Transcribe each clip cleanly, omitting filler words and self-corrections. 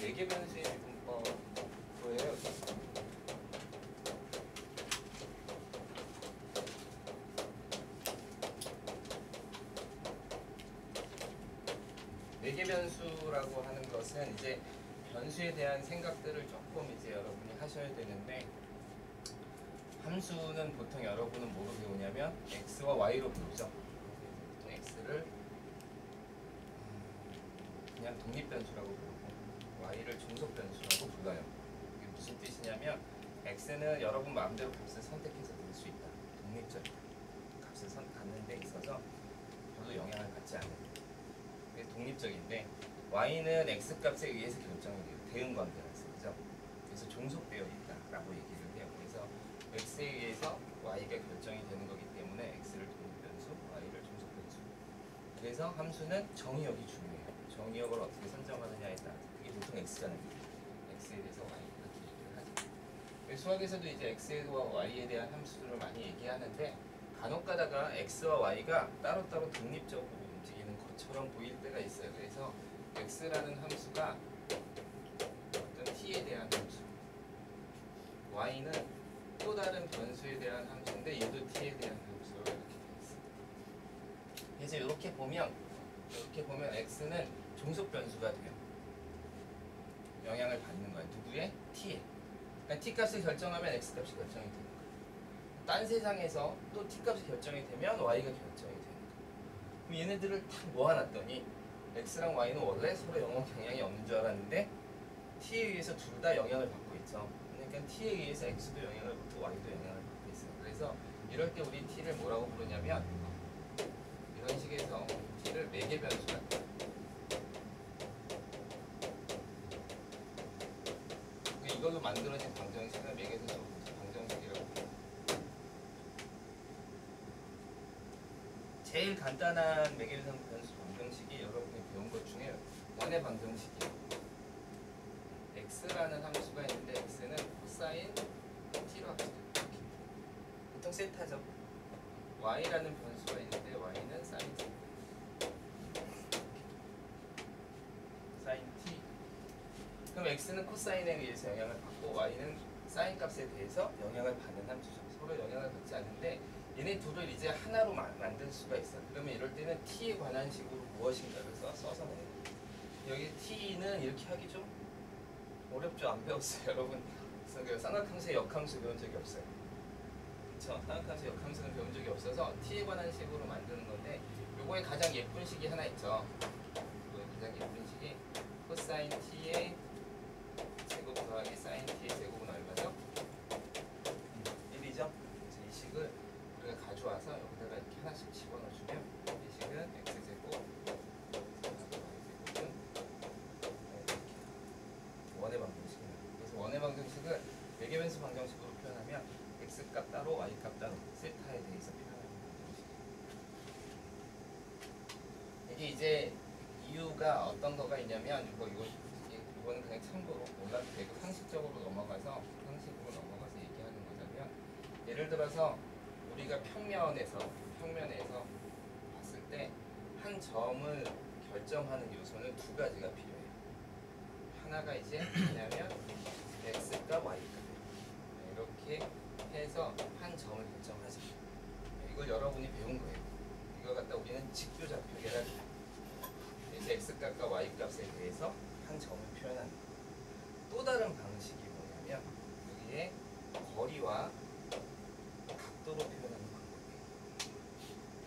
4개 변수의 미분법 뭐예요? 네 개 변수라고 하는 것은 이제 변수에 대한 생각들을 조금 이제 여러분이 하셔야 되는데, 함수는 보통 여러분은 뭐로 배우냐면 x와 y로 배우죠. 보통 x를 그냥 독립변수라고 부르고 y를 종속변수라고 불러요. 이게 무슨 뜻이냐면 x는 여러분 마음대로 값을 선택해서 넣을 수 있다. 독립적인 값을 갖는 데 있어서 별로 영향을 받지 않는, 그게 독립적인데, y는 x 값에 의해서 결정이 돼요. 대응관계가 있어요. 그죠? 그래서 종속되어 있다라고 얘기를 해요. 그래서 x에 의해서 y가 결정이 되는 거기 때문에 x를 독립변수, y를 종속변수. 그래서 함수는 정의역이 중요해요. 정의역을 어떻게 선정하느냐에 따라서, 그게 보통 x잖아요. x에 대해서 y 이렇게 얘기를 하죠. 수학에서도 이제 x와 y에 대한 함수들을 많이 얘기하는데, 간혹 가다가 x와 y가 따로따로 독립적으로 움직이는 것처럼 보일 때가 있어요. 그래서 x라는 함수가 어떤 t에 대한 함수, y는 또 다른 변수에 대한 함수인데 얘도 t에 대한 함수로 이렇게 되어 있어요. 그래서 이렇게 보면 x는 종속 변수가 돼요. 영향을 받는 거예요. 누구의? t에. 그러니까 t 값을 결정하면 x 값이 결정이 되는 거예요. 딴 세상에서 또 t 값이 결정이 되면 y가 결정이 되는 거예요. 그럼 얘네들을 딱 모아놨더니 x랑 y는 원래 서로 영향이 없는 줄 알았는데 t에 의해서 둘 다 영향을 받고 있죠. 그러니까 t에 의해서 x도 영향을 받고 y도 영향을 받고 있어요. 그래서 이럴 때 우리 t를 뭐라고 부르냐면, 이런 식에서 t를 매개 변수라. 이걸로 만들어진 방정식을 매개에서 방정식이라고 해요. 제일 간단한 매개변수 방정식이 여러분이 배운 것 중에 원의 방정식이에요. x라는 함수가 있는데 x는 코사인 t로 합시다. 보통 세타죠. y라는 변수가 있는데 y는 사인 t. 사인 t. 그럼 x는 코사인에 의해서 영향을 받고 y는 사인 값에 대해서 영향을 받는 함수죠. 서로 영향을 받지 않는데 얘네 둘을 이제 하나로 만들 수가 있어요. 그러면 이럴 때는 t에 관한 식으로 무엇인가를 써서 내요. 여기 t는 이렇게 하기 좀 어렵죠? 안 배웠어요, 여러분. 그래서 쌍각함수의 역함수 배운 적이 없어요. 그쵸? 쌍각함수의 역함수는 배운 적이 없어서 t에 관한 식으로 만드는 건데, 요거에 가장 예쁜 식이 하나 있죠. 요거에 가장 예쁜 식이 코사인 t의 제곱 더하기 사인 t의 제곱은 얼마죠? 1이죠? 그래서 이 식을 우리가 가져와서 여기다가 이렇게 하나씩 집어넣어주면, 이 식은 x제곱 더하기 y제곱은 이렇게 원의 방정식입니다. 그래서 원의 방정식을 매개변수 방정식으로 표현하면 x값 따로 y값 따로 세타에 대해서 표현하는 방정식. 이게 이제 이유가 어떤 거가 있냐면, 이거는 그냥 참고로 몰라도 되고 상식으로 넘어가서 얘기하는 거자면, 예를 들어서 우리가 평면에서 봤을 때 한 점을 결정하는 요소는 두 가지가 필요해요. 하나가 이제 뭐냐면 x값, y값. 이렇게 해서 한 점을 결정하자. 이걸 여러분이 배운 거예요. 이걸 갖다 우리는 직교좌표계라고 해요. 그래서 x값과 y값에 대해서 한 점을 표현하는 거예요. 또 다른 방식이 뭐냐면, 여기에 거리와 각도로 표현하는 방법이에요.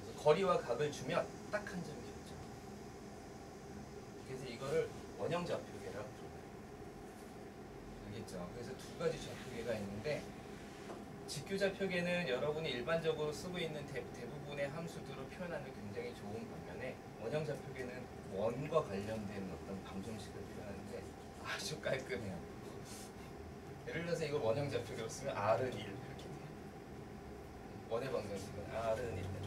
그래서 거리와 각을 주면 딱 한 점이 결정. 그래서 이거를 원형좌표계라고 불러요. 알겠죠? 그래서 두 가지 좌표계가 있는데, 직교좌표계는 여러분이 일반적으로 쓰고 있는 대부분의 함수들을 표현하는 굉장히 좋은 반면에, 원형좌표계는 원과 관련된 어떤 방정식을 표현하는데 아주 깔끔해요. 예를 들어서 이걸 원형좌표계로 쓰면 r은 1 이렇게 돼요. 원의 방정식은 r은 1 이렇게.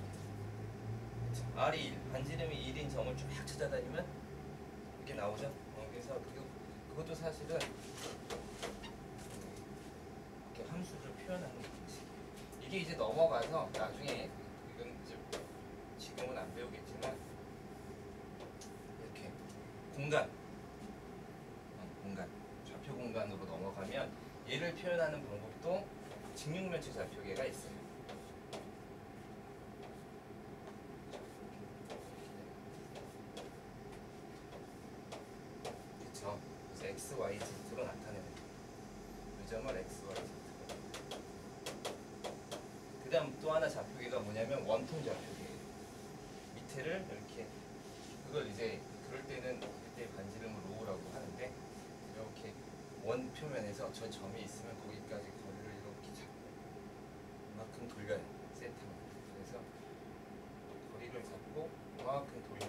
r이 1, 반지름이 1인 점을 쭉 찾아다니면 이렇게 나오죠. 그래서 그것도 사실은 이렇게 함수를 표현하는 방식이에요. 이게 이제 넘어가서 나중에, 이건 이제 지금은 안 배우겠지만, 이렇게 공간 공간, 좌표 공간으로 넘어가면 얘를 표현하는 방법도 직육면체 좌표계가 있어요. 그렇죠? 그래서 x, y, z로 나타내는 거예요. 이 점을 x, y, z. 그 다음 또 하나 좌표계가 뭐냐면 원통 좌표계예요. 밑에를 이렇게, 그걸 이제 그럴 때는 그때 반지름을 로우라고 하는데, 이렇게 원 표면에서 저 점이 있으면 거기까지 거리를 이렇게 잡고 이만큼 돌려요. 세트만. 그래서 거리를 잡고 이만큼 돌려.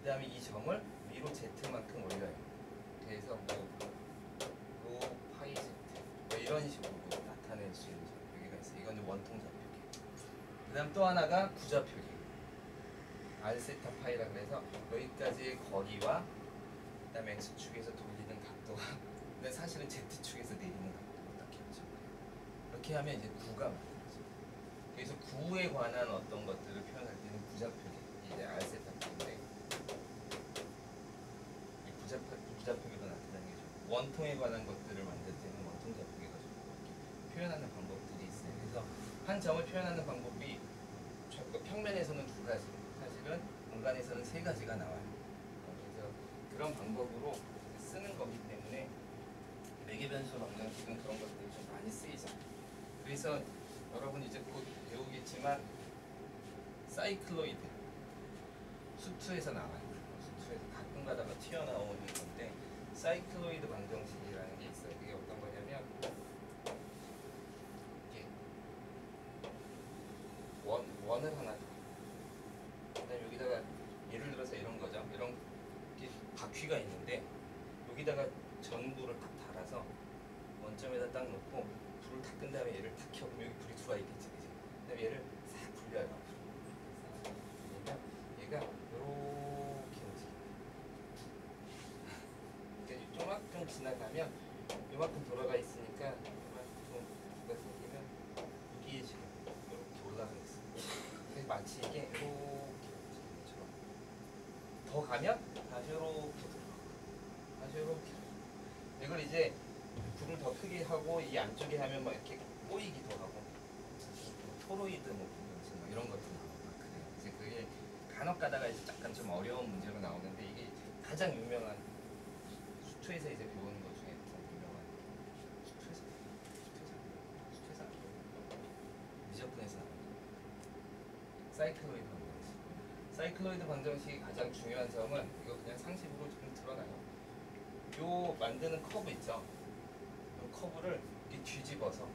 그 다음에 이 점을 위로 z만큼 올려요. 그래서 로 파이 z 뭐 이런 식으로 나타낼 수 있는 좌표계가 있어요. 이건 원통 좌표계. 그 다음 또 하나가 구좌표계. r 세타 파이라 그래서 여기까지의 거리와 그 다음에 x축에서 돌리는 각도가 근데 사실은 z축에서 내리는 각도가 딱 겹쳐. 이렇게 하면 이제 구가 만들어져요. 그래서 구에 관한 어떤 것들을 표현할 때는 구좌표계, 이제 r 세타 파인데 이 구좌표계도 나타나는 게 좋고, 원통에 관한 것들을 만들 때는 원통 좌표계가 좋고, 이렇게 표현하는 방법들이 있어요. 그래서 한 점을 표현하는 방법이 평면에서는 두 가지, 사실은 공간에서는 세 가지가 나와요. 그래서 그런 방법으로 쓰는 거기 때문에 매개변수 방정식은 그런 것들이 좀 많이 쓰이죠. 그래서 여러분 이제 곧 배우겠지만 사이클로이드 수투에서 나와요. 수투에서 가끔 가다가 튀어나오는 건데 사이클로이드 방정식이라는 게 있어요. 그게 어떤 거냐면 이게 원을 하나, 그다음에 여기다가 예를 들어서 이런 거죠. 이런 게 바퀴가 있는데 여기다가 전구를 딱 달아서 원점에다 딱 놓고 불을 다 끈 다음에 얘를 탁 켜보면 여기 불이 들어와 있겠지, 그지? 그다음에 얘를 싹 불려요. 그러니까 얘가 이렇게 움직여요. 그러니까 요만큼 지나가면 요만큼 돌아가 있으니까 요만큼 뭐가 생기면 여기에 지금 이렇게 올라가 있어요. 마치 이게 이렇게 움직이는 것처럼. 더 가면 다시 이렇게 들어가고 다시 이렇게. 이걸 이제 불을 더 크게 하고 이 안쪽에 하면 막 이렇게 꼬이기도 하고 토로이드 뭐 이런 것도 나오고 그래요. 이제 그게 간혹 가다가 이제 약간 좀 어려운 문제로 나오는데 이게 가장 유명한 수투에서 이제 배우는 것 중에 가장 유명한 수투에서 미적분에서 나오는 사이클로이드 방정식. 사이클로이드 방정식이 가장 중요한 점은 이거 그냥 상식으로 좀 드러나요. 요 만드는 커브 있죠? 요 커브를 이렇게 뒤집어서,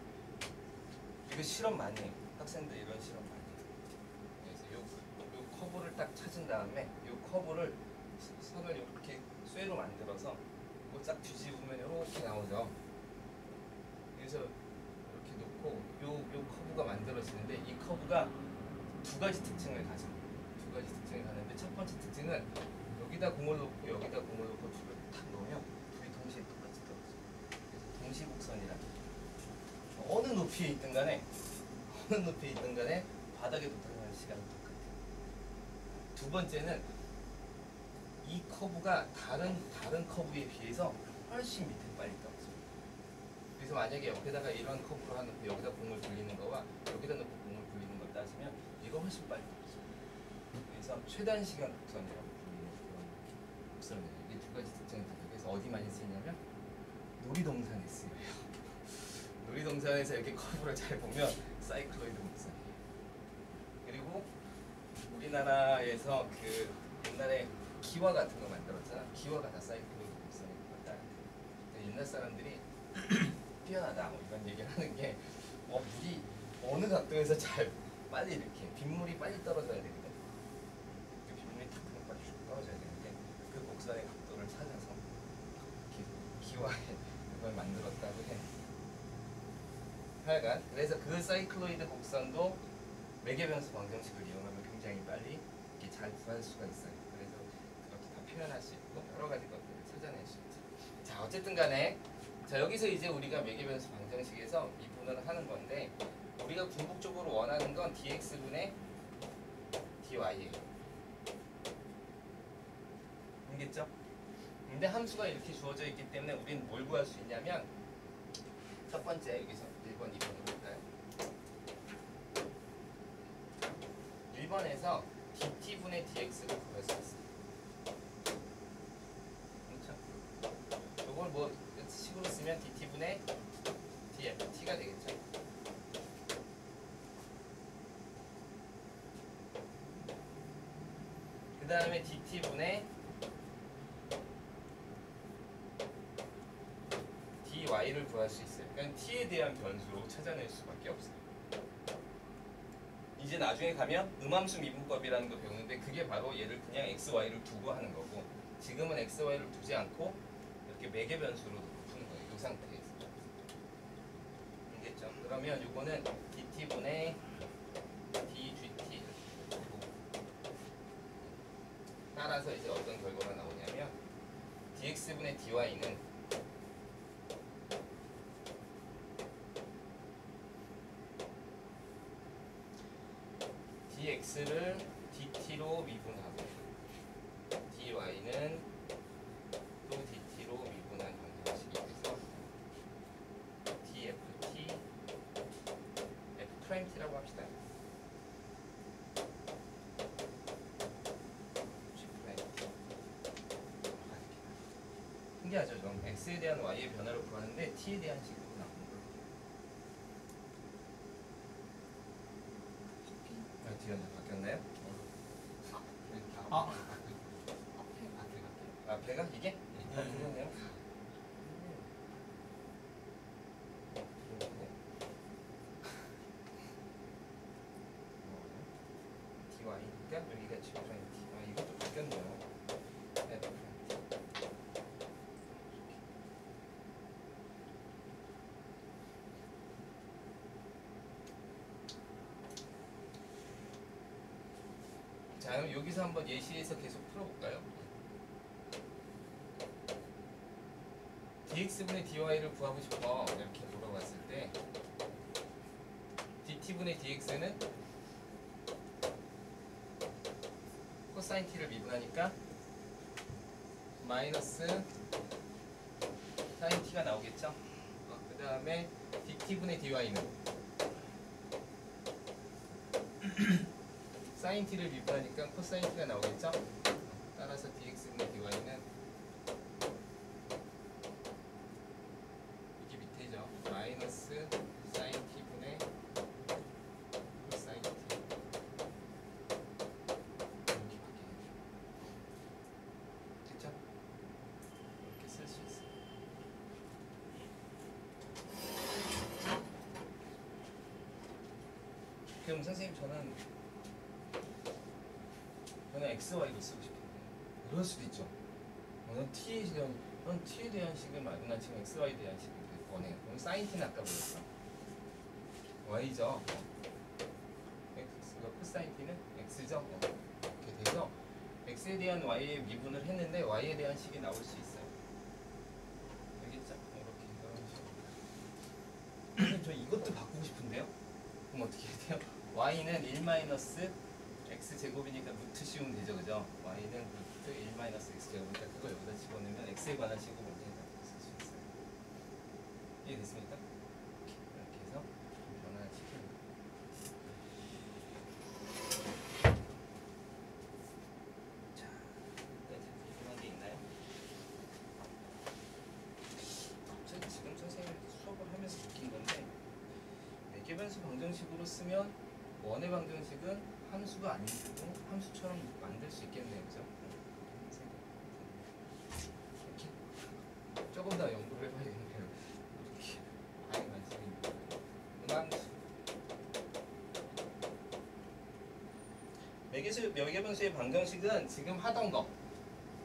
이거 실험 많이 해요. 학생들 이런 실험 많이 해요. 그래서 요 커브를 딱 찾은 다음에 요 커브를 선을 이렇게 쇠로 만들어서 이거 딱 뒤집으면 이렇게 나오죠. 그래서 이렇게 놓고 요 커브가 만들어지는데 이 커브가 두 가지 특징을 가져요. 두 가지 특징을 가는데 첫 번째 특징은 여기다 공을 놓고 여기다 공을 놓고 둘을 탁 놓으면 둘이 동시에 똑같이 떨어져요. 그래서 동시곡선이라. 어느 높이에 있든 간에 바닥에 도착하는 시간은 똑같아요. 두 번째는 이 커브가 다른 커브에 비해서 훨씬 밑에 빨리 떨어져요. 그래서 만약에 옆에다가 이런 커브로 해놓고 여기다 공을 돌리는 거와 여기다 놓고 공을 돌리는 걸 따지면 이거 훨씬 빨리 떨어져요. 그래서 최단 시간 곡선이라고 불리는 그런 곡선이에요. 이게 두 가지 특징이 있어요. 그래서 어디 많이 쓰이냐면 놀이동산에 쓰여요. 놀이동산에서 이렇게 커브를 잘 보면 사이클로이드 곡선이에요. 그리고 우리나라에서 그 옛날에 기와 같은 거 만들었잖아. 기와가 다 사이클로이드 곡선인 것 같다. 옛날 사람들이 뛰어나다 뭐 이런 얘기를 하는 게 물이 어느 각도에서 잘 빨리 이렇게 빗물이 빨리 떨어져야 되거든. 그 빗물이 탁 빨리 떨어져야 되는데 그 곡선의 각도를 찾아서 기와에 그걸 만들었다고 해. 하여간 그래서 그 사이클로이드 곡선도 매개변수 방정식을 이용하면 굉장히 빨리 이렇게 잘 구할 수가 있어요. 그래서 그렇게 다 표현할 수 있고 여러 가지 것들을 찾아낼 수 있죠. 자, 어쨌든 간에 자, 여기서 이제 우리가 매개변수 방정식에서 미분을 하는 건데 우리가 궁극적으로 원하는 건 dx분의 dy예요. 알겠죠? 근데 함수가 이렇게 주어져 있기 때문에 우리는 뭘 구할 수 있냐면 첫 번째 여기서 1번, 2번으로 볼까요? 1번에서 dt분의 dx를 구할 수 있어요. 그렇죠? 이걸 뭐 식으로 쓰면 dt분의 dft가 되겠죠? 그 다음에 dt분의 dy를 구할 수 있어요. 그러니까 t에 대한 변수로 찾아낼 수밖에 없어요. 이제 나중에 가면 음함수 미분법이라는 거 배우는데 그게 바로 얘를 그냥 x, y를 두고 하는 거고 지금은 x, y를 두지 않고 이렇게 매개 변수로 푸는 거예요. 이 상태에서. 알겠죠? 그러면 이거는 dt분의 dgt 따라서 이제 어떤 결과가 나오냐면 dx분의 dy는 dx를 dt로 미분하고 dy는 또 dt로 미분한 방정식이 돼서 dft f't라고 합시다. 신기하죠? 좀 x에 대한 y의 변화를 구하는데 t에 대한 식으로 나오는 거예요. 뒤가 바뀌었나요? 앞에가 이게? 그러네요. dy니까 여기가 지금 이것도 바뀌었네요. 자, 그럼 여기서 한번 예시에서 계속 풀어볼까요? dx분의 dy를 구하고 싶어 이렇게 물어봤을 때 dt분의 dx는 코사인 t를 미분하니까 마이너스 사인 t가 나오겠죠? 그 다음에 dt분의 dy는 사인 t를 미분하니까 코사인 t가 나오겠죠? 따라서 dx분의 dy는 이게 밑에죠. 마이너스 사인 t분의 코사인 t 이렇게 바뀌겠죠. 그쵸? 이렇게 쓸 수 있어요. 그럼 선생님 저는 XY로 쓰고 싶은데 이럴 수도 있죠. 넌 T에 대한 식을 말고 난 지금 XY에 대한 식을 원해. 그럼 사인 T는 아까 보였어. Y죠. X가 코사인 T는 X죠. 이렇게 돼서 X에 대한 Y의 미분을 했는데 Y에 대한 식이 나올 수 있어요. 알겠죠? 이렇게 이런 식으로. 저 이것도 바꾸고 싶은데요. 그럼 어떻게 해야 돼요? Y는 1- x제곱이니까 루트 씌우면 되죠, 그죠? y는 루트 1- x제곱이니까 그걸 여기다 집어넣으면 x에 관한 식으로 문제를 쓸 수 있어요. 이해됐습니까? 이렇게 해서 변화시키는 거예요. 자, 궁금한 게 있나요? 제가 지금 선생님 수업을 하면서 느낀 건데 매개변수 방정식으로 쓰면 원의 방정식은 함수가 아니고 함수처럼 만들 수 있겠네요, 그죠? 이렇게 조금 더 연구를 해봐야겠네요. 이렇게 아예 말씀입니다. 매개변수의 방정식은 지금 하던 거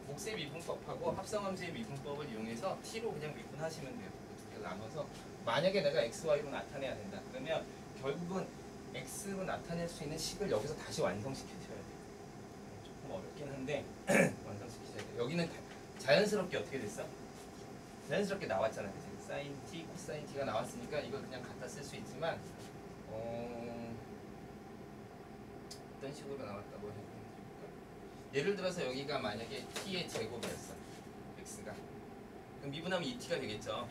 몫의 미분법하고 합성함수의 미분법을 이용해서 t로 그냥 미분하시면 돼요. 두 개를 나눠서 만약에 내가 x, y로 나타내야 된다. 그러면 결국은 x로 나타낼 수 있는 식을 여기서 다시 완성시키셔야 돼요. 조금 어렵긴 한데 완성시키셔야 돼요. 여기는 자연스럽게 어떻게 됐어? 자연스럽게 나왔잖아요. 그치? 사인 t, 코사인 t가 나왔으니까 이걸 그냥 갖다 쓸 수 있지만 어떤 식으로 나왔다고 해볼까? 예를 들어서 여기가 만약에 t의 제곱이었어. x가 t가. 그럼 미분하면 2t가 되겠죠.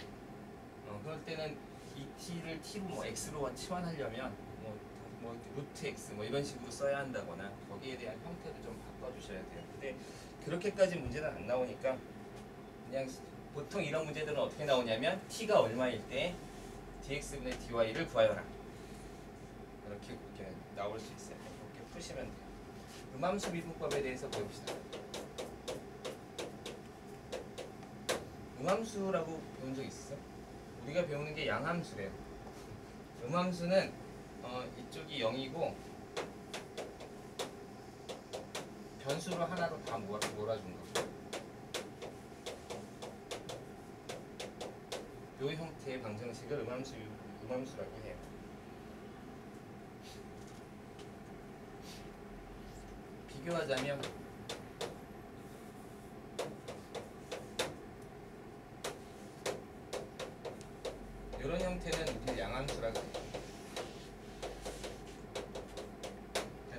그럴 때는 2t를 t로 뭐 x로 치환하려면 뭐 루트 x 뭐 이런 식으로 써야 한다거나 거기에 대한 형태를 좀 바꿔주셔야 돼요. 근데 그렇게까지 문제는 안 나오니까 그냥 보통 이런 문제들은 어떻게 나오냐면 t가 얼마일 때 dx분의 dy를 구하여라. 이렇게 나올 수 있어요. 이렇게 푸시면 돼요. 음함수 미분법에 대해서 배웁시다. 음함수라고 배운 적 있어? 우리가 배우는 게 양함수래요. 음함수는 이쪽이 0이고 변수로 하나로 다 몰아준 거. 이 형태의 방정식을 음함수라고 해요. 비교하자면 이런 형태는 우리 양함수라고 해요.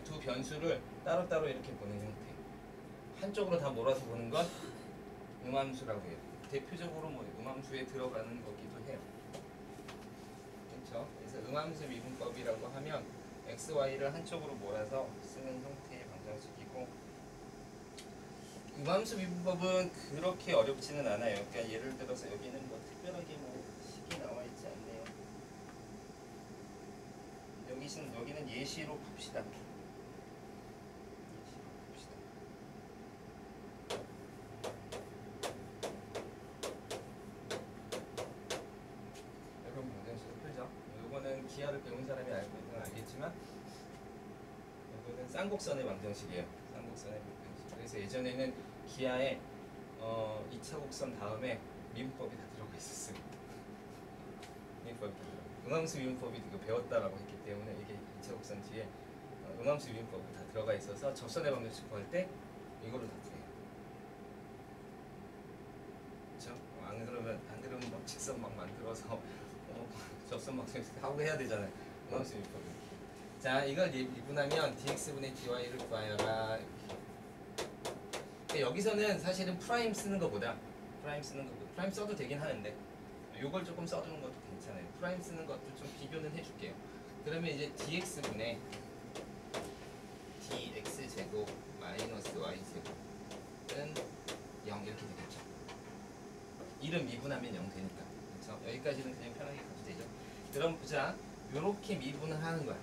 두 변수를 따로따로 이렇게 보는 형태. 한쪽으로 다 몰아서 보는 건 음함수라고 해요. 대표적으로 뭐 음함수에 들어가는 거기도 해요. 그렇죠? 그래서 음함수 미분법이라고 하면 x, y를 한쪽으로 몰아서 쓰는 형태의 방정식이고, 음함수 미분법은 그렇게 어렵지는 않아요. 그러니까 예를 들어서 여기는 뭐 특별하게 뭐 식이 나와 있지 않네요. 여기는 예시로 봅시다. 기하를 배운 사람이 알겠지만 이거는 쌍곡선의 방정식이에요. 쌍곡선의 방정식. 그래서 예전에는 기하에 2차 곡선 다음에 미분법이 다 들어가 있었어요. 미분법이 다 들어가. 음함수 미분법이 이거 배웠다라고 했기 때문에 이게 2차 곡선 뒤에 음함수 미분법이 다 들어가 있어서 접선의 방정식 구할 때 이거를 다 구해요. 그렇죠? 안 그러면 막 직선 막 만들어서 접선 방정식 하고 해야 되잖아요. 음함수 미분법. 자, 이걸 미분하면 dx분의 dy를 구하여라. 여기서는 사실은 프라임 쓰는 것보다 프라임 써도 되긴 하는데 요걸 조금 써두는 것도 괜찮아요. 프라임 쓰는 것도 좀 비교는 해줄게요. 그러면 이제 dx분의 dx제곱 마이너스 y제곱은 0 이렇게 되겠죠. 1은 미분하면 0 되니까. 그렇죠? 여기까지는 그냥 편하게 가도 되죠. 그럼 보자. 요렇게 미분을 하는 거야.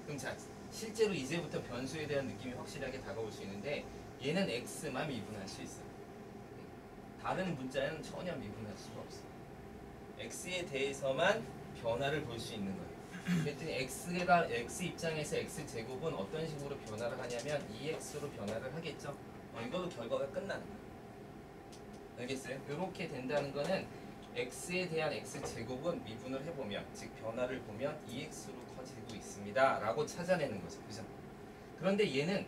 그럼 자, 실제로 이제부터 변수에 대한 느낌이 확실하게 다가올 수 있는데 얘는 x만 미분할 수 있어. 다른 문자는 전혀 미분할 수가 없어. x에 대해서만 변화를 볼 수 있는 거예요. 그랬더니 x 입장에서 x제곱은 어떤 식으로 변화를 하냐면 2x로 변화를 하겠죠. 이걸로 결과가 끝나는 거예요. 알겠어요? 이렇게 된다는 거는 x에 대한 x제곱은 미분을 해보면, 즉 변화를 보면 2x로 커지고 있습니다 라고 찾아내는 거죠. 그죠? 그런데 얘는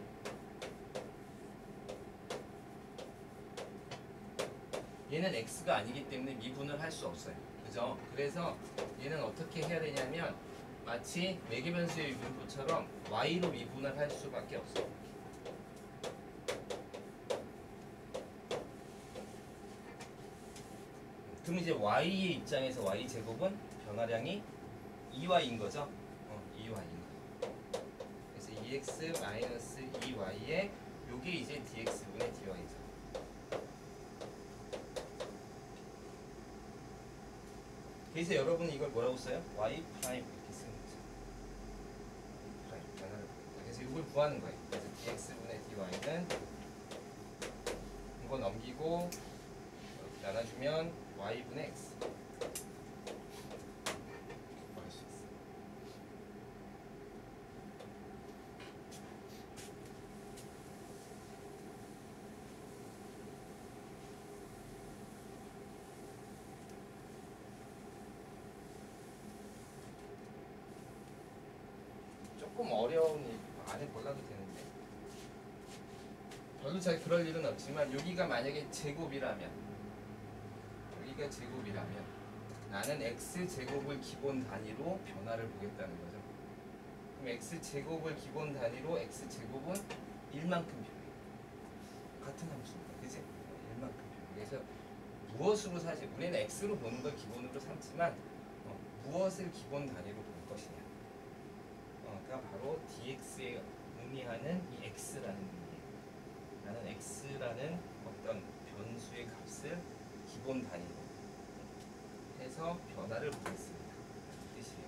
x가 아니기 때문에 미분을 할 수 없어요. 그죠? 그래서 얘는 어떻게 해야 되냐면 마치 매개변수의 미분법처럼 y로 미분을 할 수밖에 없어요. 그럼 이제 y의 입장에서 y제곱은 변화량이 2y인 거죠? 2y인 거. 그래서 2x 마이너스 2y에 요게 이제 dx분의 dy죠. 그래서 여러분 이걸 뭐라고 써요? y 프라임 이렇게 쓰는 거죠. 프라임 변화를 보겠다. 그래서 이걸 구하는 거예요. 그래서 dx분의 dy는 이거 넘기고 이렇게 나눠주면 y분의 x 구할 수 있어요. 조금 어려운 일 안 해볼라도 되는데 별로 잘 그럴 일은 없지만 여기가 만약에 제곱이라면 나는 x제곱을 기본 단위로 변화를 보겠다는 거죠. 그럼 x제곱을 기본 단위로 x제곱은 1만큼 변해. 같은 함수입니다. 그치? 1만큼 변해. 그래서 무엇으로 사실 우리는 x로 보는 걸 기본으로 삼지만 무엇을 기본 단위로 볼 것이냐. 가 바로 dx에 의미하는 이 x라는 의미예요. 나는 x라는 어떤 변수의 값을 기본 단위로 해서 변화를 보겠습니다. 뜻이에요.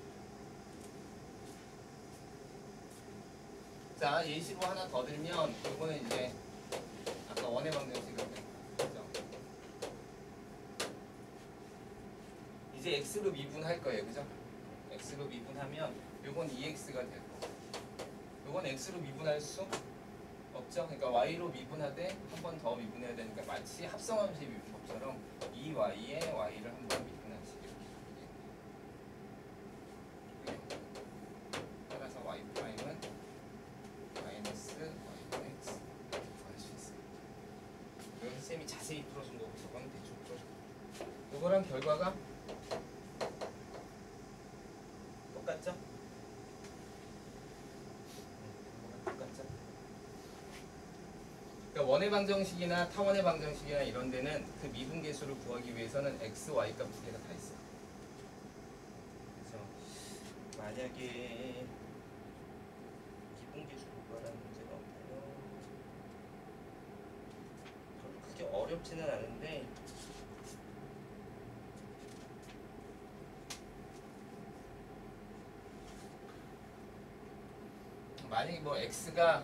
자, 예시로 하나 더 들면 이거는 이제 아까 원의 방정식을 했죠. 이제 x로 미분할 거예요, 그죠? x로 미분하면 요건 2x가 되고 요건 x로 미분할 수 없죠. 그러니까 y로 미분하되 한 번 더 미분해야 되니까 마치 합성함수의 미분법처럼 이 y에 y를 한 번 미분하시기 이렇게. 따라서 y 프라임은 마이너스 y는 x 구할 수 있어요. 이건 선생님이 자세히 풀어준 거고 저건 대충 풀어준 거. 요거랑 결과가 똑같죠? 똑같죠? 그러니까 원의 방정식이나 타원의 방정식이나 이런 데는 그 미분계수를 구하기 위해서는 x, y 값 두 개가 다 있어요. 그래서 만약에 미분계수를 구하라는 문제가 없나요? 별로 크게 어렵지는 않은데 만약에 뭐 x가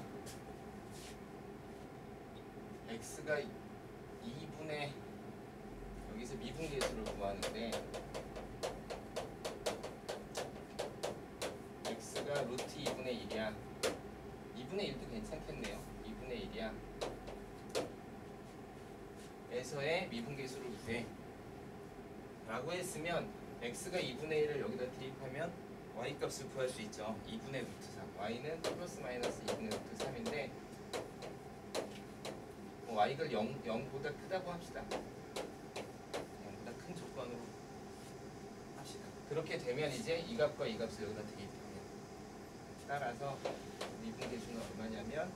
2분의 여기서 미분계수를 구하는데 x가 루트 2분의 1이야. 2분의 1도 괜찮겠네요. 2분의 1이야. 에서의 미분계수를 구해 라고 했으면 x가 2분의 1을 여기다 대입하면 y값을 구할 수 있죠. 2분의 루트 3. y는 플러스 마이너스 2분의 루트 3인데 y가 0보다 크다고 합시다. 0보다 큰 조건으로 합시다. 그렇게 되면 이제 이 값과 이 값을 여기다 대입하면 따라서 미분계수는 얼마냐면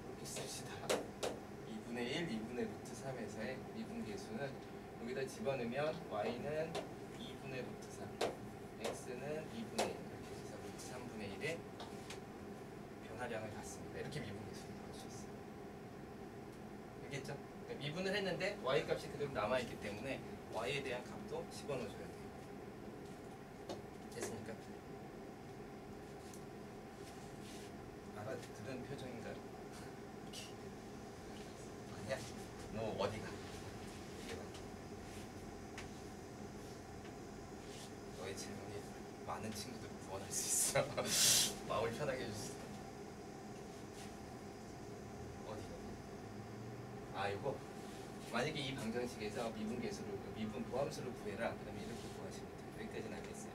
이렇게 씁시다. 2분의 1, 2분의 루트 3에서의 미분계수는 여기다 집어넣으면 y는 2분의 루트 3 x는 2분의 1 이렇게 해서 루트 3분의 1의 변화량을 갖습니다. 이렇게 미분계수를 구할 수 있어요. 알겠죠? 그러니까 미분을 했는데 y값이 그대로 남아있기 때문에 y에 대한 값도 집어넣어줘야 돼요. 됐습니까? 알아들은 표정인가요? 아니야? 너 어디가? 너의 질문이 많은 친구들 구원할 수 있어. 마음을 편하게 해주세요. 어디가? 이거 만약에 이 방정식에서 미분계수를 미분 보함수를 구해라. 그러면 이렇게 구하시면 돼요. 여기까지는 알겠어요.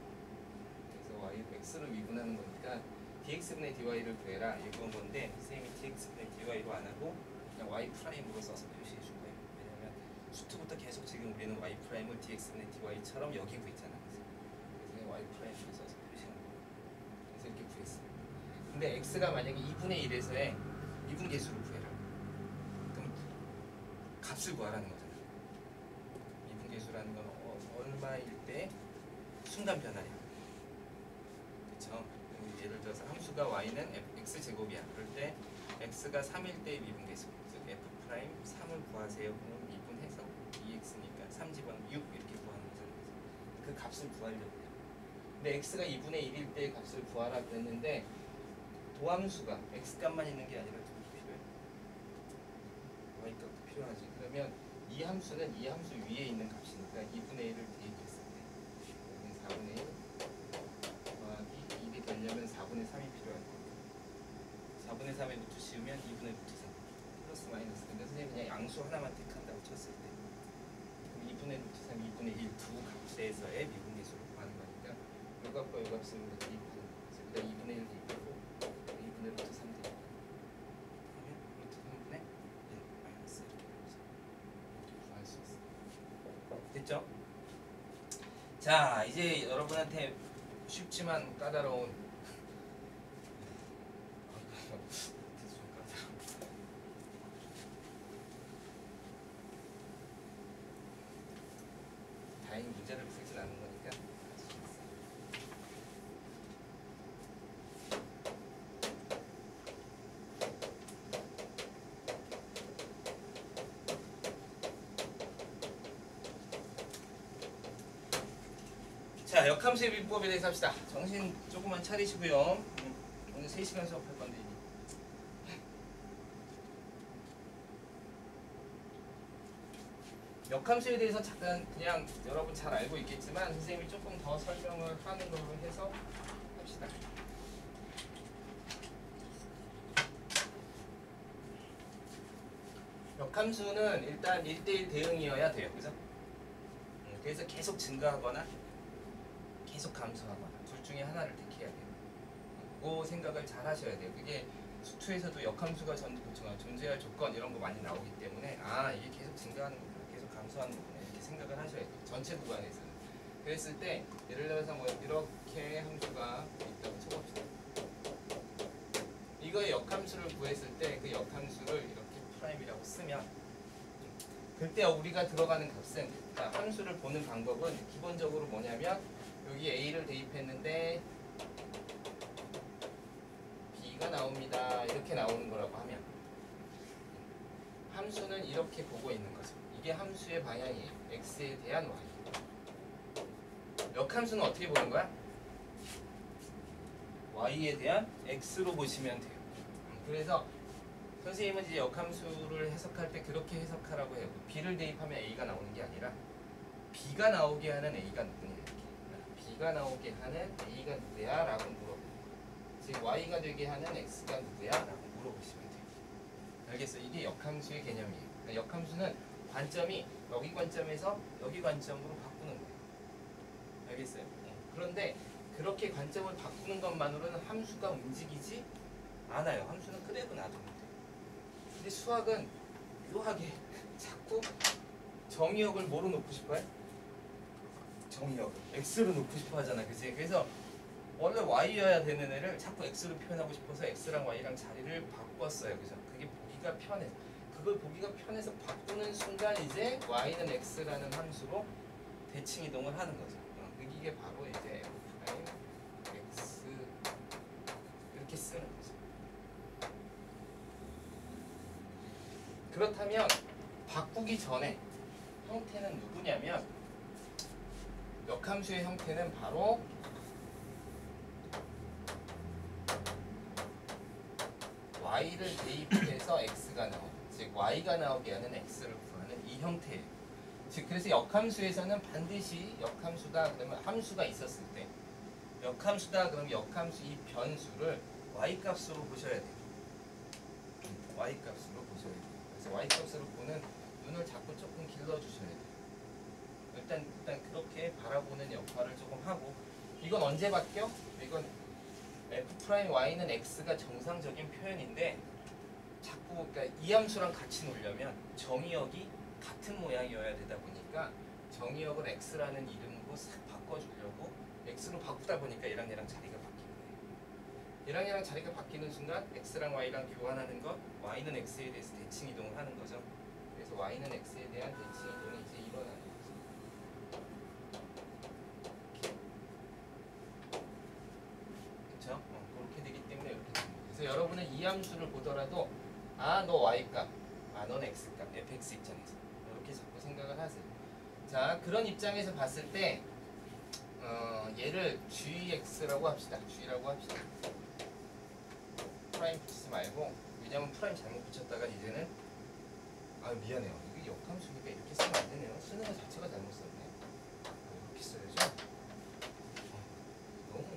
그래서 y x로 미분하는 거니까 dx분의 dy를 구해라. 이건 건데 선생님이 dx분의 dy로 안 하고 그냥 y 프라임으로 써서 표시해 줄 거예요. 왜냐면 수트부터 계속 지금 우리는 y 프라임을 dx분의 dy처럼 여기고 있잖아. 그래서 y 프라임으로 써서 표시하는 거예요. 그래서 이렇게 구했어요. 근데 x가 만약에 2분의 1에서의 미분계수를 구해라. 그럼 값을 구하라는 거잖아요. 미분계수라는 건 얼마일 때 순간 변화량. 그렇죠? 예를 들어서 함수가 y는 x제곱이야. 그럴 때 x가 3일 때의 미분계수. 즉 f 프라임 3을 구하세요. 그럼 미분해서 2x니까 3집어넣으면 6 이렇게 구하는 거잖아요. 그 값을 구하려고요. 근데 x가 2분의 1일 때의 값을 구하라 그랬는데 도함수가 x값만 있는 게 아니라 좀 필요해. y값도 필요하지. 그러면 이 함수는 이 함수 위에 있는 값이니까 2분의 1을 대입했을 때 여기는 4분의 1 더하기 2이 되려면 4분의 3이 필요할 거예요. 4분의 3에 루트 씌우면 2분의 루트 3 플러스 마이너스. 근데 선생님이 그냥 양수 하나만 택한다고 쳤을 때 그럼 2분의 루트 3, 2분의 1 두 값에서의 미분계수를 구하는 거니까 이 값과 이 값을 우리가 대입하는 거예요. 그래서 여기다 2분의 1 대입하고 2분의 루트 3 대입하고 그러면 루트 3분의 1 마이너스 이렇게 구할 수 있어요. 됐죠? 자, 이제 여러분한테 쉽지만 까다로운 다행히 문제를 풀진 않는 거니까. 자, 역함수의 비법에 대해서 합시다. 정신 조금만 차리시고요. 오늘 3시간 수업할 건데. 역함수에 대해서 잠깐 그냥 여러분 잘 알고 있겠지만 선생님이 조금 더 설명을 하는 걸로 해서 합시다. 역함수는 일단 1대1 대응이어야 돼요. 그죠? 그래서 계속 증가하거나 계속 감소하거나 둘 중에 하나를 택해야 돼요. 그 생각을 잘 하셔야 돼요. 그게 수투에서도 역함수가 존재할 조건 이런 거 많이 나오기 때문에 아 이게 계속 증가하는 거구나 계속 감소하는 거구나 이렇게 생각을 하셔야 돼요. 전체 구간에서는. 그랬을 때 예를 들어서 뭐 이렇게 함수가 있다고 쳐봅시다. 이거의 역함수를 구했을 때 그 역함수를 이렇게 프라임이라고 쓰면 그때 우리가 들어가는 값은 함수를 보는 방법은 기본적으로 뭐냐면 여기 A를 대입했는데 B가 나옵니다. 이렇게 나오는 거라고 하면 함수는 이렇게 보고 있는 거죠. 이게 함수의 방향이에요. X에 대한 Y. 역함수는 어떻게 보는 거야? Y에 대한 X로 보시면 돼요. 그래서 선생님은 이제 역함수를 해석할 때 그렇게 해석하라고 해요. B를 대입하면 A가 나오는 게 아니라 B가 나오게 하는 A가 누구냐 이렇게. B가 나오게 하는 A가 누구야? 라고 물어보고 즉 Y가 되게 하는 X가 누구야? 라고 물어보시면 돼요. 알겠어요? 이게 역함수의 개념이에요. 그러니까 역함수는 관점이 여기 관점에서 여기 관점으로 바꾸는 거예요. 알겠어요? 그런데 그렇게 관점을 바꾸는 것만으로는 함수가 움직이지 않아요. 함수는 그대로 놔두면 돼요. 근데 수학은 묘하게 자꾸 정의역을 뭐로 놓고 싶어요? 정의역을 X로 놓고 싶어 하잖아. 그치? 그래서 원래 Y여야 되는 애를 자꾸 X로 표현하고 싶어서 X랑 Y랑 자리를 바꿨어요. 그죠? 그게 보기가 편해. 그걸 보기가 편해서 바꾸는 순간 이제 Y는 X라는 함수로 대칭 이동을 하는 거죠. 이게 바로 이제 X 이렇게 쓰는 거죠. 그렇다면 바꾸기 전에 형태는 누구냐면 역함수의 형태는 바로 Y를 대입해서 X가 나오는 즉 Y가 나오게 하는 X를 구하는 이 형태예요. 즉 그래서 역함수에서는 반드시 역함수다 그러면 함수가 있었을 때 역함수다 그러면 역함수 이 변수를 Y값으로 보셔야 돼요. Y값으로 보셔야 돼요. 그래서 Y값으로 보는 눈을 자꾸 조금 길러주셔야 돼요. 일단 그렇게 바라보는 역할을 조금 하고 이건 언제 바뀌어? 이건 F'Y는 X가 정상적인 표현인데 자꾸 그러니까 이 함수랑 같이 놓으려면 정의역이 같은 모양이어야 되다 보니까 정의역을 X라는 이름으로 싹 바꿔주려고 X로 바꾸다 보니까 얘랑 자리가 바뀌는 거예요. 얘랑 자리가 바뀌는 순간 X랑 Y랑 교환하는 것 Y는 X에 대해서 대칭 이동을 하는 거죠. 그래서 Y는 X에 대한 대칭 이동이 이제 일어나는 거죠. 그렇죠? 그렇게 되기 때문에 이렇게 됩니다. 그래서 여러분은 이 함수를 보더라도 아 너 Y값, 아 넌 X값, fx 입장에서 이렇게 자꾸 생각을 하세요. 자 그런 입장에서 봤을 때 얘를 gx라고 합시다. g라고 합시다. 프라임 붙이지 말고 왜냐면 프라임 잘못 붙였다가 이제는 아 미안해요. 이게 역함수니까 이렇게 쓰면 안 되네요. 쓰는 거 자체가 잘못 썼네. 이렇게 써야죠. 너무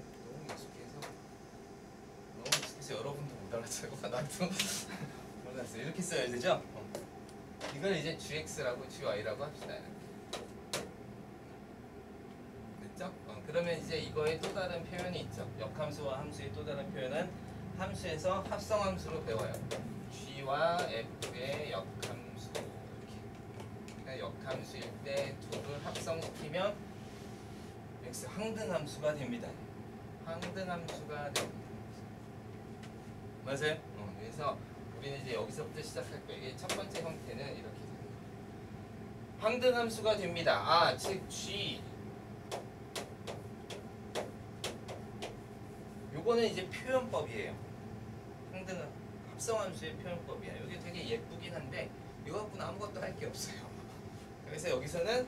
익숙해서 여러분도 못 알아채고 나도 몰랐어요. 이렇게 써야 되죠? 이걸 이제 gx라고 gy라고 합시다. 됐죠? 그러면 이제 이거의 또 다른 표현이 있죠. 역함수와 함수의 또 다른 표현은 함수에서 합성함수로 배워요. g와 f의 역함수 이렇게. 그러니까 역함수일 때 둘을 합성시키면 x 항등함수가 됩니다. 항등함수가 됩니다. 맞아요? 그래서 우리는 이제 여기서부터 시작할 거예요. 이게 첫 번째 형태는 이렇게 됩니다. 황등함수가 됩니다. 아, 즉 G. 요거는 이제 표현법이에요. 황등함 합성함수의 표현법이야. 여기 되게 예쁘긴 한데 이거 갖고는 아무것도 할 게 없어요. 그래서 여기서는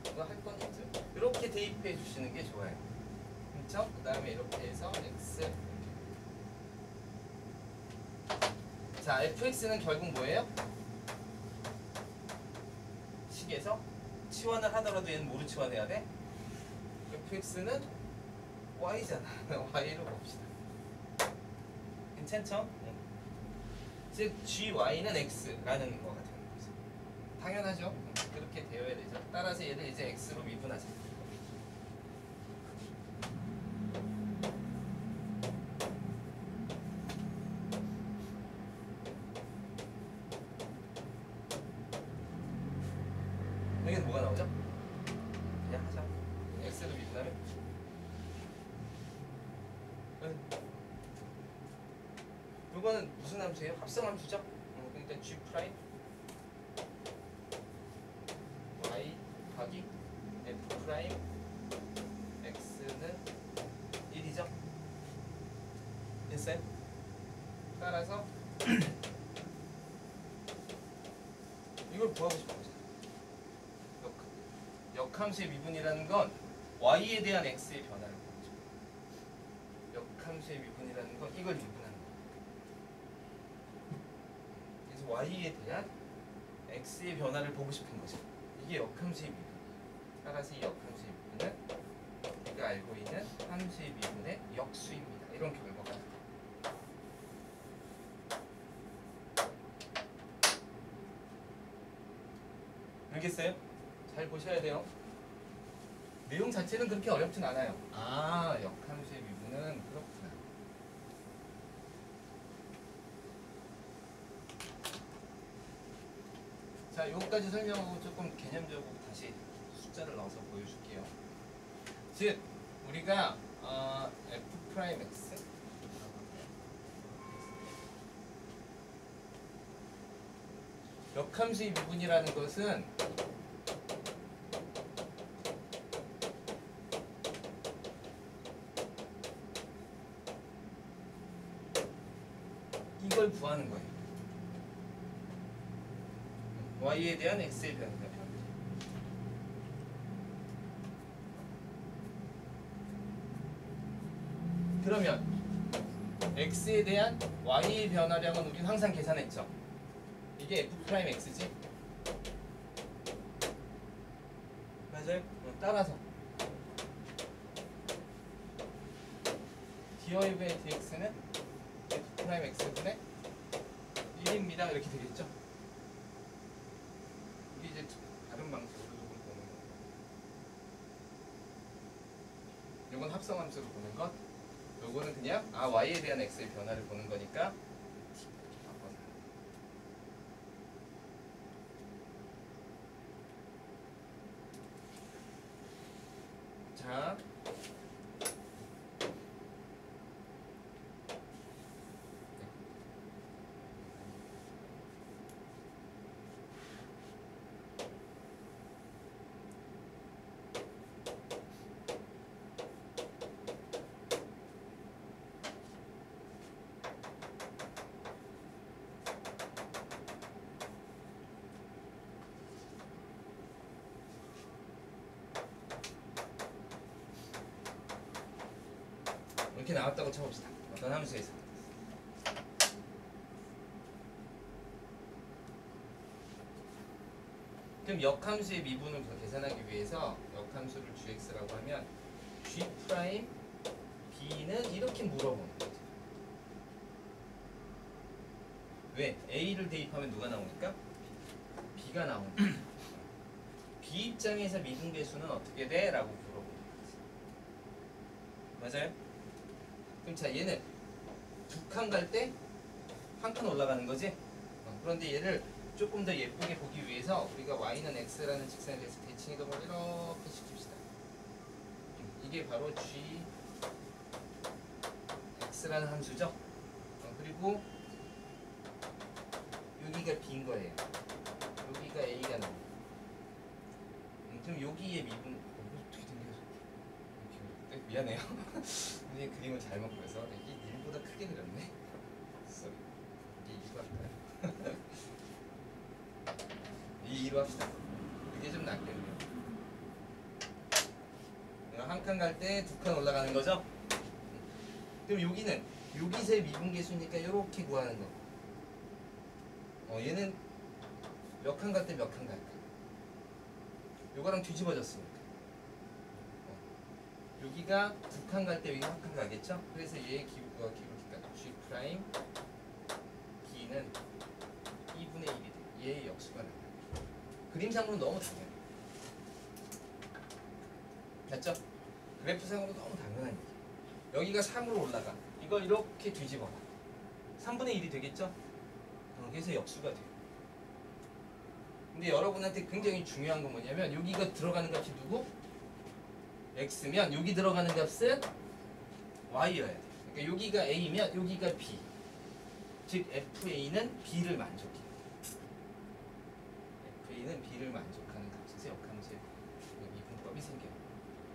이거 할 건 없죠. 이렇게 대입해 주시는 게 좋아요. 그렇죠? 그 다음에 이렇게 해서 x 이렇게. 자, fx는 결국 뭐예요? 식에서 치환을 하더라도 얘는 뭐로 치환해야 돼? fx는 y잖아. y로 봅시다. 괜찮죠? 즉 gy는 x라는 거가 되는 거죠. 당연하죠? 그렇게 되어야 되죠. 따라서 얘를 이제 x로 미분하자. 여기는 뭐가 나오죠? 그냥 하자. x로 미분하면 이거는 무슨 함수예요? 합성함수죠? 그러니까 g 프라임 y 더하기 f 프라임 x는 1이죠? 됐어요? 따라서 이걸 구하고 싶은 거죠. 역함수의 미분이라는 건 y에 대한 x의 변화를 보는 거죠. 역함수의 미분이라는 건 이걸 미분하는 거예요. 그래서 y에 대한 x의 변화를 보고 싶은 거죠. 이게 역함수의 미분. 따라서 이 역함수의 미분은 우리가 알고 있는 함수의 미분의 역수입니다. 이런 결과가 나와요. 알겠어요? 잘 보셔야 돼요. 내용 자체는 그렇게 어렵진 않아요. 아, 역함수의 미분은 그렇구나. 자, 여기까지 설명하고 조금 개념적으로 다시 숫자를 넣어서 보여줄게요. 즉, 우리가 f 프라임 x 역함수의 미분이라는 것은 이걸 구하는 거예요. y에 대한 x의 변화. 그러면 x에 대한 y의 변화량은 우리는 항상 계산했죠. 이게 f 프라임 x지. 맞아요? 따라서 dyv의 dx는 f 프라임 x분의 1입니다. 이렇게 되겠죠? 이게 이제 다른 방식으로 이걸 보는 거. 이건 합성함수로 보는 것. 요거는 그냥 y에 대한 x의 변화를 보는 거니까 바꿔서. 자, 이렇게 나왔다고 쳐봅시다. 어떤 함수에서. 그럼 역함수의 미분을 계산하기 위해서 역함수를 gx라고 하면 g 프라임 b는 이렇게 물어보는 거죠. 왜? a를 대입하면 누가 나오니까? b가 나오니까. b 입장에서 미분계수는 어떻게 돼? 라고 물어보는 거지. 맞아요? 그럼 자, 얘는 두 칸 갈 때 한 칸 올라가는 거지? 그런데 얘를 조금 더 예쁘게 보기 위해서 우리가 y는 x라는 직선에 대해서 대칭 이동을 이렇게 시킵시다. 이게 바로 g x라는 함수죠? 그리고 여기가 B인 거예요. 여기가 A가 나옵니다. 그럼 여기에 미분 어떻게 생겨서 미안해요. 근데 그림을 잘못 그려서 이게 1보다 크게 그렸네. 쏘리. 이게 2로 할까요? 이 2로 합시다. 이게 좀 낫겠네요. 한 칸 갈 때 2칸 올라가는 거죠? 그럼 여기는 여기서의 미분계수니까 이렇게 구하는 거. 얘는 몇 칸 갈 때 몇 칸 갈까? 요거랑 뒤집어졌으니까. 여기가 2칸 갈 때 여기 한 칸 가겠죠? 그래서 얘의 기울기가 G 프라임 B는 2분의 1이 돼. 얘의 역수가 나와요. 그림상으로 너무 당연해. 됐죠? 그래프상으로 너무 당연한 얘기. 여기가 3으로 올라가. 이걸 이렇게 뒤집어봐. 3분의 1이 되겠죠? 그래서 역수가 돼요. 근데 여러분한테 굉장히 중요한 건 뭐냐면 여기가 들어가는 값이 누구? X면 여기 들어가는 값은 Y여야 돼. 그러니까 여기가 A면 여기가 B. 즉 FA는 B를 만족해. FA는 B를 만족하는 값에서 역함수의 미분법이 생겨요.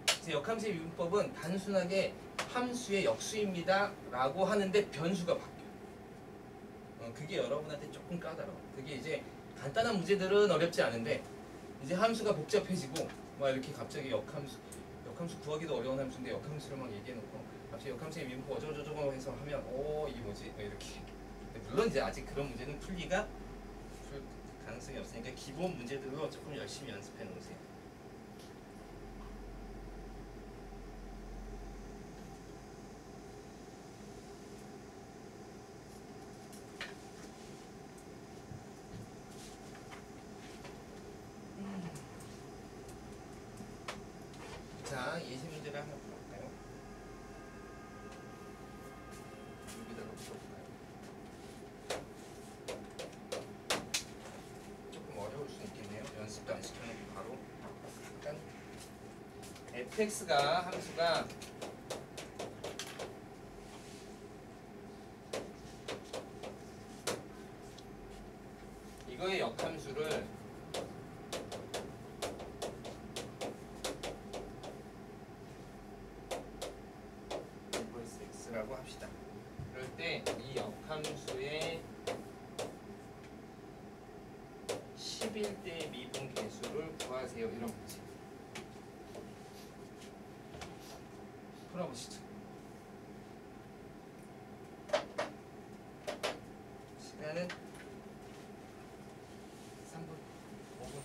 그래서 역함수의 미분법은 단순하게 함수의 역수입니다 라고 하는데 변수가 바뀌어요. 그게 여러분한테 조금 까다로워. 그게 이제 간단한 문제들은 어렵지 않은데 이제 함수가 복잡해지고 막 이렇게 갑자기 역함수 구하기도 어려운 함수인데 역함수를 막 얘기해놓고 갑자기 역함수의 미분법 어쩌고저쩌고 해서 하면 이게 뭐지? 이렇게. 물론 이제 아직 그런 문제는 풀 가능성이 없으니까 기본 문제들로 조금 열심히 연습해 놓으세요. 자, 예시 문제를 한번 볼까요? 여기다가 풀어볼까요? 조금 어려울 수 있겠네요. 연습도 안 시켜놓고 바로 일단 fx가 함수가 이거의 역함수를 라고 합시다. 그럴 때 이 역함수의 11대 미분계수를 구하세요. 이런 문제. 풀어보시죠. 시간은 3분, 5분.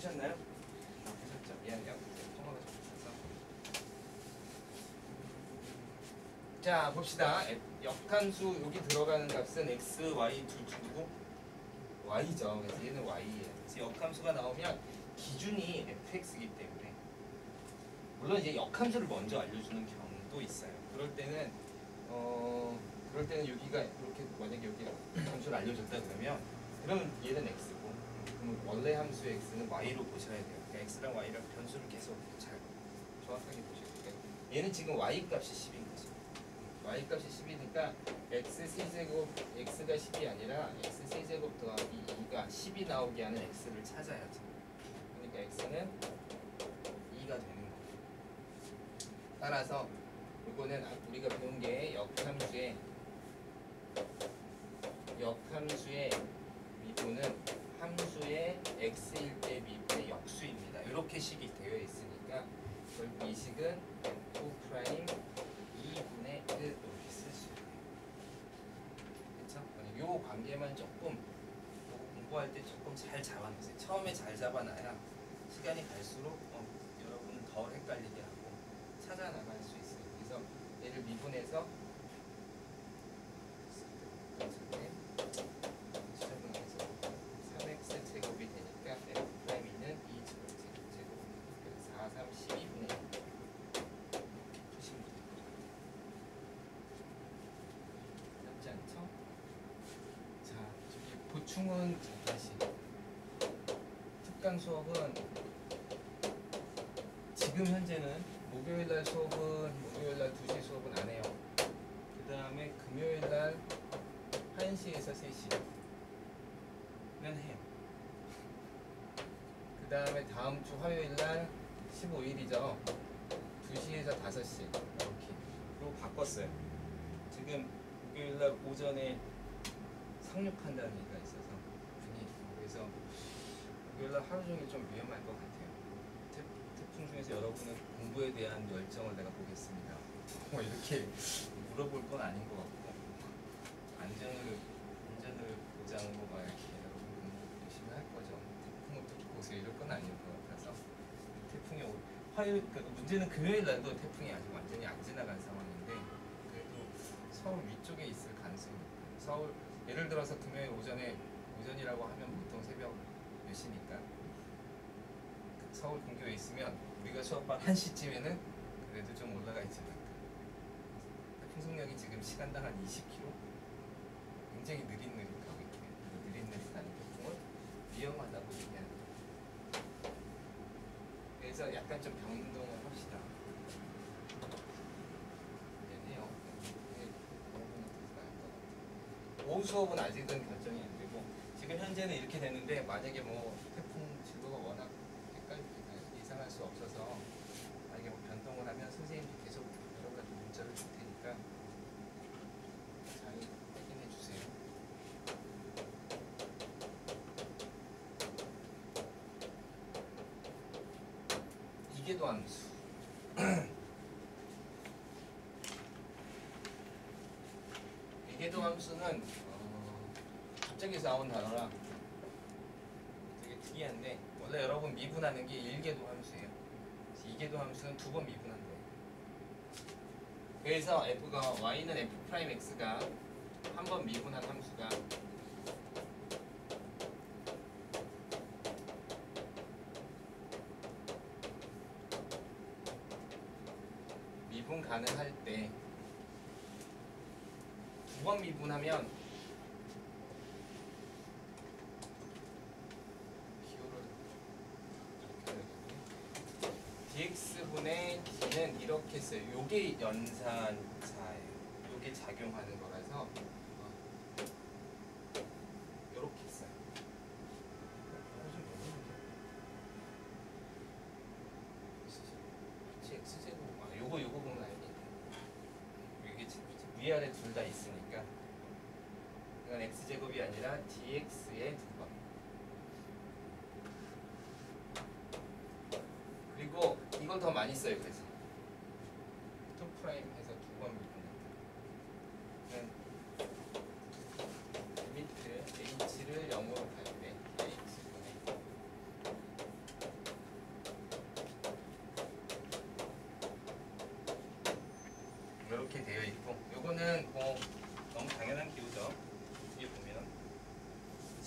푸셨나요? 푸셨죠? 미안해요. 통화가 좀 있어서. 자 봅시다. 역함수 여기 들어가는 값은 x, y 둘 중 누구? y죠. 그래서 얘는 y예요. 그래서 역함수가 나오면 기준이 fx이기 때문에 물론 이제 역함수를 먼저 알려주는 경우도 있어요. 그럴 때는 여기가 이렇게 만약에 여기 함수를 알려줬다 그러면 얘는 x고 그러면 원래 함수의 x는 y로 보셔야 돼요. 그러니까 x랑 y랑 변수를 계속 잘 정확하게 보셔야 돼요. 얘는 지금 y 값이 10인 거죠. y 값이 10이니까 x 세제곱 x가 10이 아니라 x 세제곱 더하기 2가 10이 나오게 하는 x를 찾아야죠. 그러니까 x는 2가 되는 거예요. 따라서 이거는 우리가 배운 게 역함수의 미분은 함수의 x일 때 미분의 역수입니다. 이렇게 식이 되어 있으니까 결국 이 식은 f 프라임 2분의 1 이렇게 쓸 수 있네요. 그렇죠? 이 관계만 조금 공부할 때 조금 잘 잡아놓으세요. 처음에 잘 잡아놔야 시간이 갈수록 여러분은 덜 헷갈리게 하고 찾아 나갈 수 있어요. 그래서 얘를 미분해서 시작은 해서 3x 제곱이 되니까 f 프라임이는 2제곱 4, 3, 12분의 1 이렇게 푸시면 돼요. 어렵지 않죠? 자, 저기 보충은 다시 특강 수업은 지금 현재는 목요일날 2시 수업은 안 해요. 그 다음에 금요일날 1시에서 3시는 해요. 그 다음에 다음 주 화요일날 15일이죠. 2시에서 5시 이렇게. 그리고 바꿨어요. 지금 목요일날 오전에 상륙한다는 얘기가 있어서 그래서 목요일날 하루 종일 좀 위험할 것 같아요. 태풍 중에서 여러분의 공부에 대한 열정을 내가 보겠습니다. 뭐 이렇게 물어볼 건 아닌 것 같고 안전을 보장으로 막 이렇게 여러분 공부 열심히 할 거죠. 태풍을 또 보세요 이럴 건 아닐 것 같아서 태풍이 화요일 문제는 금요일 날도 태풍이 아직 완전히 안 지나간 상황인데 그래도 서울 위쪽에 있을 가능성이 높아요. 서울 예를 들어서 금요일 오전이라고 하면 보통 새벽 몇 시니까 서울 근교에 있으면 우리가 수업한 1시쯤에는 그래도 좀 올라가 있지 않을까. 풍속력이 지금 시간당 한 20km? 굉장히 느릿느릿 가고 있고요. 느릿느릿 가는 태풍을 위험하다고 얘기하는 거예요. 그래서 약간 좀 변동을 합시다. 미안해요. 오후 수업은 아직은 결정이 안 되고 지금 현재는 이렇게 되는데 만약에 뭐 태풍 진도가 워낙 예상할 수 없어서 만약에 뭐 변동을 하면 선생님도 계속 여러 가지 문자를 줄 테니까 잘 확인해 주세요. 이계도 함수. 이계도 함수는 갑자기 나온 단어라 되게 특이한데 원래 여러분 미분하는 게 1계도 함수예요. 이계도 함수는 2번 미분한 거예요. 그래서 f가 y는 f 프라임 x가 한 번 미분한 함수가 미분 가능할 때 2번 미분하면 dx분의 d는 이렇게 써요. 요게 연산사예요. 요게 작용하는 거라서 요렇게 써요. x제곱 요거 보면 알겠네. 이게 위아래 둘 다 있으니까 이건 x제곱이 아니라 dx의 2번. 그리고 이걸 더 많이 써요. 그래서 2 프라임 해서 2번 미분한다. 리미트 h를 0으로 갈 때 dx분의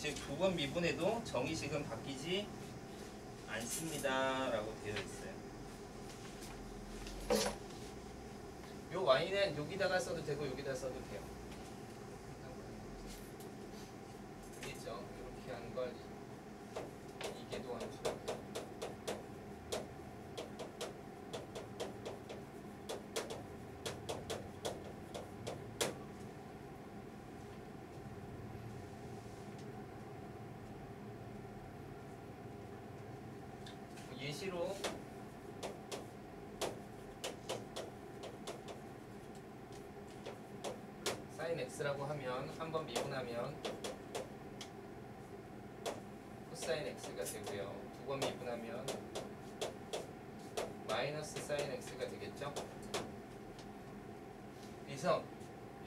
즉 두 번 미분해도 정의식은 바뀌지 않습니다 라고 되어 있어요. 요 y는 여기다가 써도 되고 여기다 써도 돼요. 알겠죠? 이렇게 한 걸 이계도 함수라고 해요. 예시로 sin x라고 하면 한 번 미분하면 코사인 x가 되고요. 두 번 미분하면 마이너스 사인 x가 되겠죠. 그래서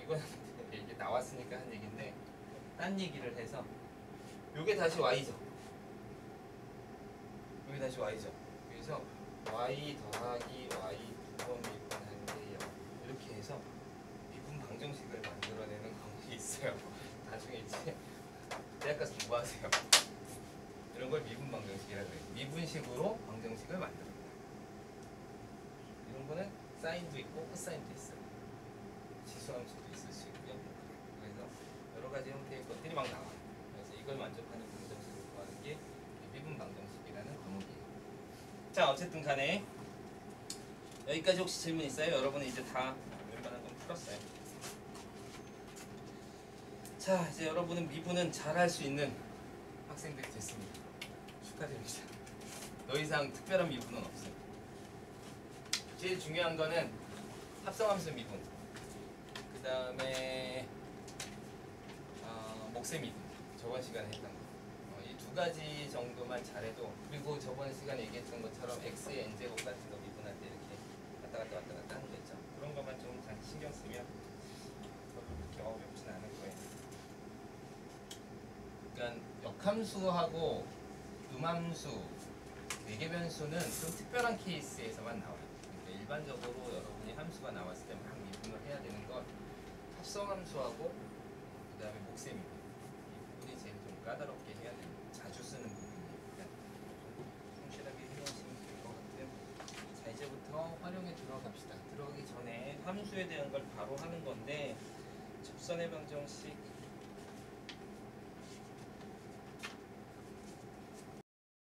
이건 이게 나왔으니까 한 얘기인데 딴 얘기를 해서 요게 다시 y죠. 여기 다시 y죠. 그래서 y 더하기 y 두 번 미분한데요. 이렇게 해서 미분 방정식을 만들어내는 방법이 있어요. 나중에 이제 대학 가서 공부하세요. 이런 걸 미분 방정식이라고 해요. 미분식으로 방정식을 만듭니다. 이런 거는 사인도 있고 코사인도 있어요. 지수함수도 있을 수 있고요. 그래서 여러 가지 형태의 것들이 막 나와요. 그래서 이걸 만족하는 방정식을 구하는 게 미분 방정식이라는 과목이에요. 자, 어쨌든 간에 여기까지 혹시 질문 있어요? 여러분은 이제 다 웬만한 건 풀었어요. 자, 이제 여러분은 미분은 잘할 수 있는 학생들이 됐습니다. 축하드립니다. 더 이상 특별한 미분은 없어요. 제일 중요한 거는 합성함수 미분, 그 다음에 목세 미분, 저번 시간에 했던 거. 이 두 가지 정도만 잘해도, 그리고 저번 시간에 얘기했던 것처럼 x의 n제곱 같은 거 미분할 때 이렇게 왔다 갔다 하는 거 있죠. 그런 것만 좀 신경 쓰면 그렇게 어렵진 않을 거예요. 그러니까 역함수하고 음함수, 외계변수는 좀 특별한 케이스에서만 나와요. 그러니까 일반적으로 여러분이 함수가 나왔을 때 막 미분을 해야 되는 건 합성함수하고 그 다음에 목세 미분, 이 부분이 제일 좀 까다롭게 해야 됩니다. 자주 쓰는 부분이니까 좀 충실하게 해놓으시면 될 것 같고요. 자, 이제부터 활용에 들어갑시다. 들어가기 전에 함수에 대한 걸 바로 하는 건데, 접선의 방정식